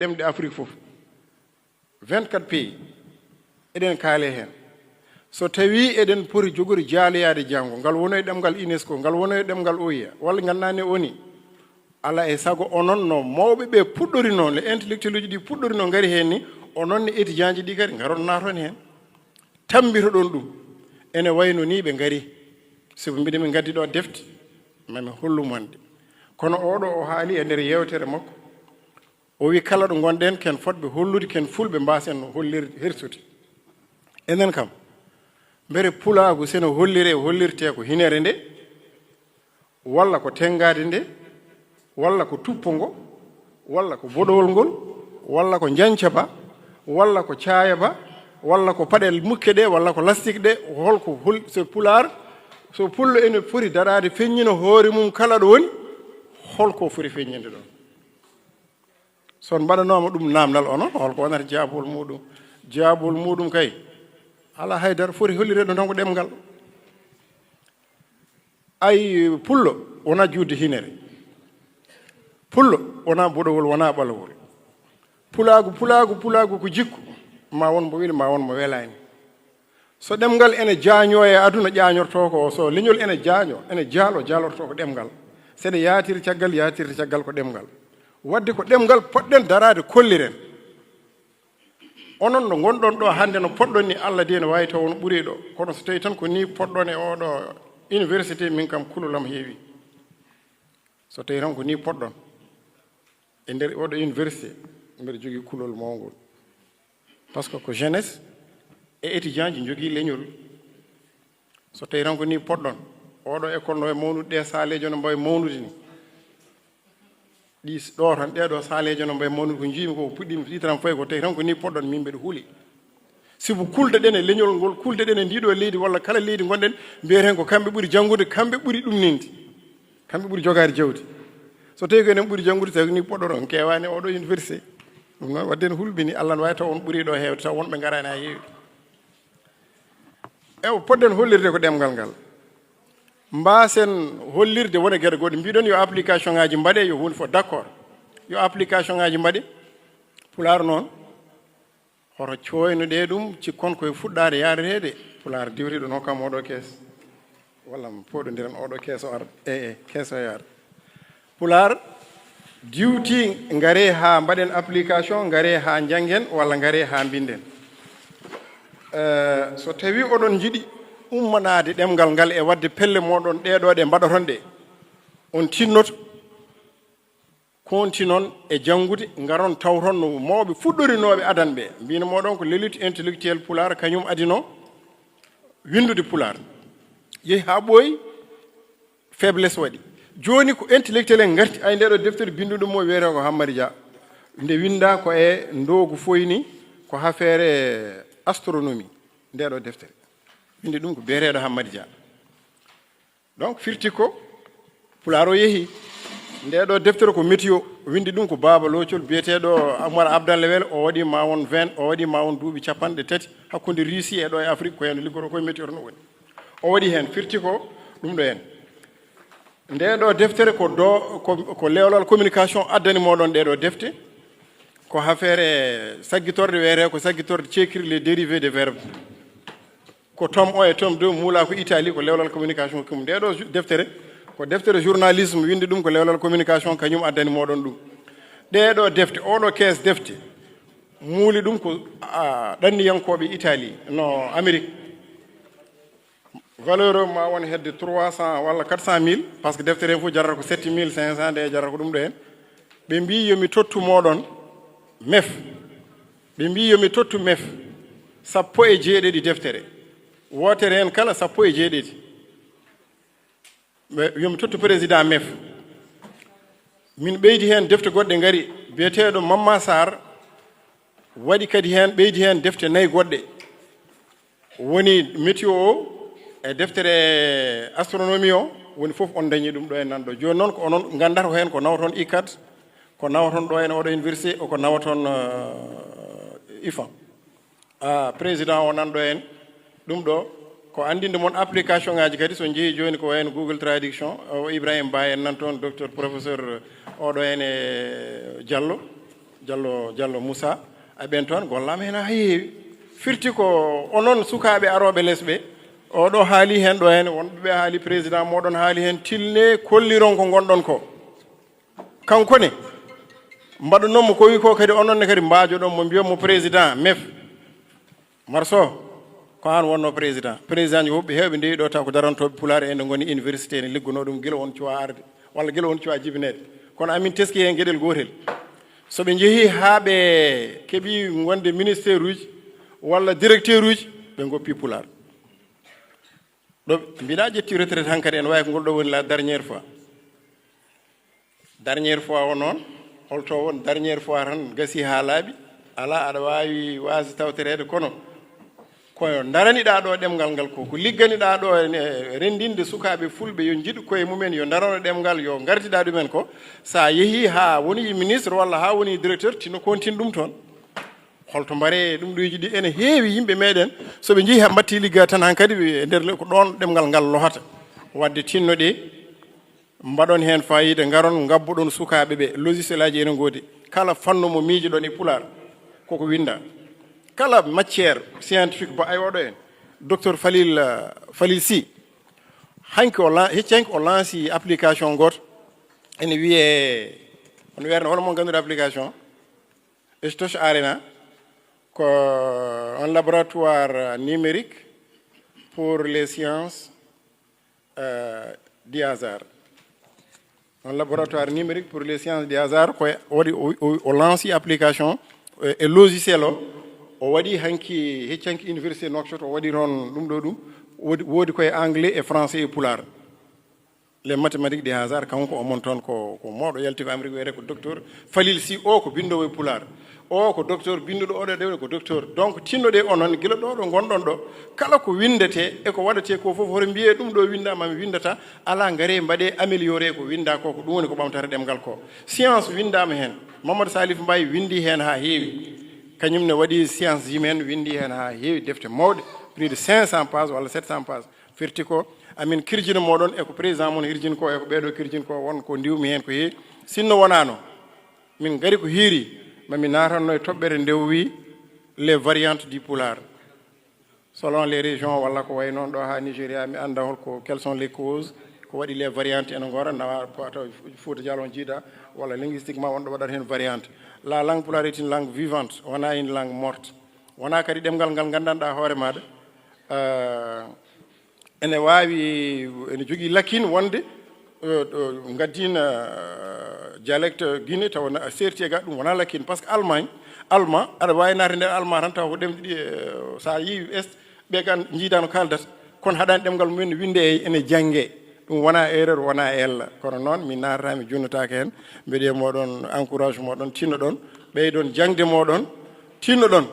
ɗemɗe Afrique fof 24 pays eɗen kaale heen so tawi eɗen poti jogori jaaloyaade janngo ngal wono e ɗemngal UNESCO ngal wono e ɗemngal OIA walla nganndaani oni ala e sago onon no mawɓe ɓe puɗɗori noon le intellectuel uji ɗi puɗɗori noon ngari heen ni onon ne étudiant ji ɗi kadi ngaron naaton heen tambito ɗon ɗum ene wayno ni ɓe ngari sibo mbiɗa min gaddi ɗo defte mami hollumonde kono oɗo o haali e nder yewtere makko o wi kala ɗo gonɗen ken fotɓe hollude ken fulɓe mbasen hollirde hirsude enen kam mbere pulaagu sene hollire hollirte ko hinere nde walla ko tengade nde walla ko tuppo ngo walla ko boɗowol ngol walla ko janca ba walla ko caaya ba walla ko paɗel mukke ɗe walla ko lastique ɗe holko so pular so pullo ene foti darade feññino hoore mum kala ɗo woni holko foti feññinde ɗon son mbaɗanoma ɗum namdal onon holko wonata jaabol muɗum kay ala haydara foti hollireɗo tan ko ɗemgal ay pullo wona juutde hinere pullo wona boɗowol wona ɓalowol pulaagu ko jikku ma won mo weli ma won mo welani so ɗemgal ene jaaño e aduna ƴañorto ko so leñol ene jaaño ene jaalorto ko ɗemgal seɗe yaatirde caggal ko ɗemgal wadde ko ɗemgal poɗɗen darade kolliren onon no gonɗon ɗo hannde no poɗɗon ni Allah de ne wawi taw on ɓuuri ɗo kono so tawi tan ko ni poɗɗon e oɗo université min kam kululam heewi so tawi tan ko ni poɗɗon e nder oɗo université mbiɗa jogii kulol mawngol par ce que ko jeunesse e étudiant ji jogii leñol so tawi tan ko ni poɗɗon oɗo école no e mawnude ɗe saalejo no mbawi mawnude ni ɗi ɗo tan ɗeɗo saalejo no mbawi mawnude ko jiimi ko puɗɗimi ɗitan fayi ko tawi tan ko ni poɗɗon min mbiɗa huuli sibo kulde ɗen e leñol ngol kulde ɗen e ndiɗo leydi walla kala leydi gonɗen mbiyeten ko kamɓe ɓuri janngude kamɓe ɓuri ɗumninde kamɓe ɓuri jogaade jawdi so tawi ko enen ɓuri janngude tawi ko ni poɗɗon on kewani oɗo université ɗum noon wadde ne hulɓini Allah ne wawi taw on ɓuri ɗo heewde taw wonɓe garani ha heewi ewa poɗɗen hollirde ko ɗemgal ngal mbasen hollirde wona gueɗe goɗɗe mbiɗon yo application ngaji mbaɗe yo hunde fof d' accord yo application ngaji mbaɗe pulaar noon hoto coynoɗe ɗum cikkon koye fuɗɗade yaretede pulaar diwtiɗo noon kam oɗo kees walla poɗodiren oɗo kees o ar kees o yaar pulaar diwti ngare ha mbaɗen application ngare ha janggen walla ngare ha binden so tawi oɗon jiiɗi ummanade ɗemgal ngal e wadde pelle moɗon ɗeɗo ɗe mbaɗoton ɗe on tinnoto kontinon e janngude ngaron tawton no mawɓe fuɗɗorinoɓe adan ɓe mbino moɗon ko l'élite intellectuelle pulaar kañum adino windude pulaar yeehi ha ɓooyi faiblesse waɗi joni ko intellectuel en garti ay ndeɗo deftere binduɗo mo wiyete ko Hammady Dia nde winda ko e ndogu foyni ko affaire astronomie ndeɗo deftere windi ɗum ko biyeteɗo Hammady Dia donc firti ko pulaar o yeehi ndeɗo deftere ko météo windi ɗum ko Baba Locol biyeteɗo Amar Abdallah Wel o waɗi ma won 20 o waɗi ma won duuɓi 3 hakkude Russie e ɗo e Afrique ko hen liggoto koye météo no woni o waɗi hen firti ko ɗum ɗo hen ndeɗo deftere ko lewlal communication addani moɗon ɗeɗo defte ko affaire saggitorde wiyete ko saggitorde ceekiri les dérivés de verbe ko tome 1 e tome 2 muula ko Italie ko lewlal communication kum ndeɗo deftere ko deftere journalisme windi ɗum ko lewlal communication kañum addani moɗon ɗum ɗeɗo defte oɗo kees defte muuli ɗum ko ɗanniyankoɓe Italie no Amérique valeur ma won hedde 300 walla 400 000 par ce que deftere hen fof jarata ko 7500 nde jarata ko ɗum ɗo hen ɓe mbi yomi tottu moɗon mef ɓe mbi yomi tottu mef 17 deftere wotere hen kala 17 yomi tottu président mef min ɓeydi hen defte goɗɗe ngari biyeteɗo Mamma Sarr waɗi kadi hen ɓeydi hen defte 4 goɗɗe woni météo o e deftere astronomie o woni fof on dañi ɗum ɗo e nanɗo joni noon ko onon gandata hen ko nawaton ICAT ko nawaton ɗo en oɗo université ko nawaton IFAN président o nanɗo en ɗum ɗo ko andinde mon application ngaji kadi so jeeyi joni ko wayno Google traduction o Ibrahima Ba en nan toon docteur professeur oɗo en e Diallo Diallo Moussa aɓen toon gollama hen ha heewi firti ko onon sukaɓe aroɓe lesɓe oɗo haali hen ɗo hen wonɓe ɓe haali président moɗon haali hen tilne kolliron ko gonɗon ko kankone mbaɗanonmo ko wi ko kadi ononne kadi mbajoɗon mo mbiyonmo président mef marso ko an wonno président ji woɓɓe hewɓe ndewi ɗo taw ko darantoɓe pulaar en ɗo goni université ne liggono ɗum guila won cuwa arde walla guila won cuwa jibinede kono amin teski hen gueɗel gotel soɓe jeehi ha ɓe keeɓi wonde ministére uji walla directeur uji ɓe goppi pulaar ɗo mbiɗa ƴetti retraite hankkadi en wawi ko ngol ɗo woni la dernière fois o noon holto won dernière fois tan gasi ha laaɓi ala aɗa wawi wasi tawterede kono koyo daraniɗa ɗo ɗemgal ngal ko ligganiɗa ɗo rendinde sukaɓe fulɓe yo jiiɗu koye mumen yo darano ɗemgal yo gardiɗa ɗumen ko sa yeehi ha woni ministre walla ha woni directeur tino continue ɗum toon holto mbare ɗum ɗoji ɗi ene heewi yimɓe meɗen soɓe jeehi ha batti ligga tan hankkadi e nder ko ɗon ɗemgal ngal lohata wadde tinnoɗe mbaɗon hen fayida garon gabbuɗon sukaɓe ɓe logiciel aji ene goodi kala fannu mo miiji ɗon e pular koko winda kala matière scientifique bo ay oɗo en docteur Falil Sy heccanki o lanci application goto ene wiye ono wiyatno hono mo ganduɗa application Etudiants Arena ko un laboratoire numérique pour les sciences du hasard. Un laboratoire numérique pour les sciences du hasard ko o lanci application e logiciel o waɗi heccanki université Nouakchott o waɗi toon ɗum ɗo ɗum woodi koye anglais et français et pulaar les mathématiques des hasards kanko omon toon ko mawɗo yalti ko Amérique wiyete ko docteur Falil Sy o ko bindowo e pulaar o ko docteur binduɗo oɗo ɗewne ko docteur donc tinnoɗe onon guila ɗo ɗo gonɗon ɗo kala ko windete eko waɗete ko fof hoto mbiye ɗum ɗo windama mi windata ala gaare mbaɗe amélioré ko winda ko ɗum woni ko ɓamtata ɗemgal ko science windama hen Mamadou Salif Mbaye windi hen ha heewi kañum ne waɗi science jimen windi hen ha heewi defte mawɗe plus de 500 pages walla 700 pages firti ko amin kirjina moɗon eko président mon hirjini ko eko ɓeɗo kirjini ko won ko ndiwmi hen ko heewi sinno wonano min gari ko hiiri mami natanno e toɓɓere nde wi les variantes du pulaar selon les régions walla ko way noon ɗo ha Nigéria mi anda holko quelles sont les causes ko waɗi les variantes ene gora nawa taw Fouta Diallo jiiɗa walla linguistiquement wonɗo waɗata hen variante la langue pulaar est une langue vivante wona une langue morte wona kadi ɗemgal ngal gandanɗa hoore maɗa ene wawi ene jogui lakkine wonde gaddina dialecte Guinée taw serti e ga ɗum wona lakkine par ce que allemand aɗa wawi naate nder allemand tan taw ko ɗemɗe ɗi sa yi est ɓe gan jiidano kaldata kono haɗani ɗemgal mumen winde ene jangge ɗum wona erreur wona ella kono noon mi natata mi junnatake hen mbiɗe moɗon encourage moɗon tinno ɗon ɓeydon jangde moɗon tinno ɗon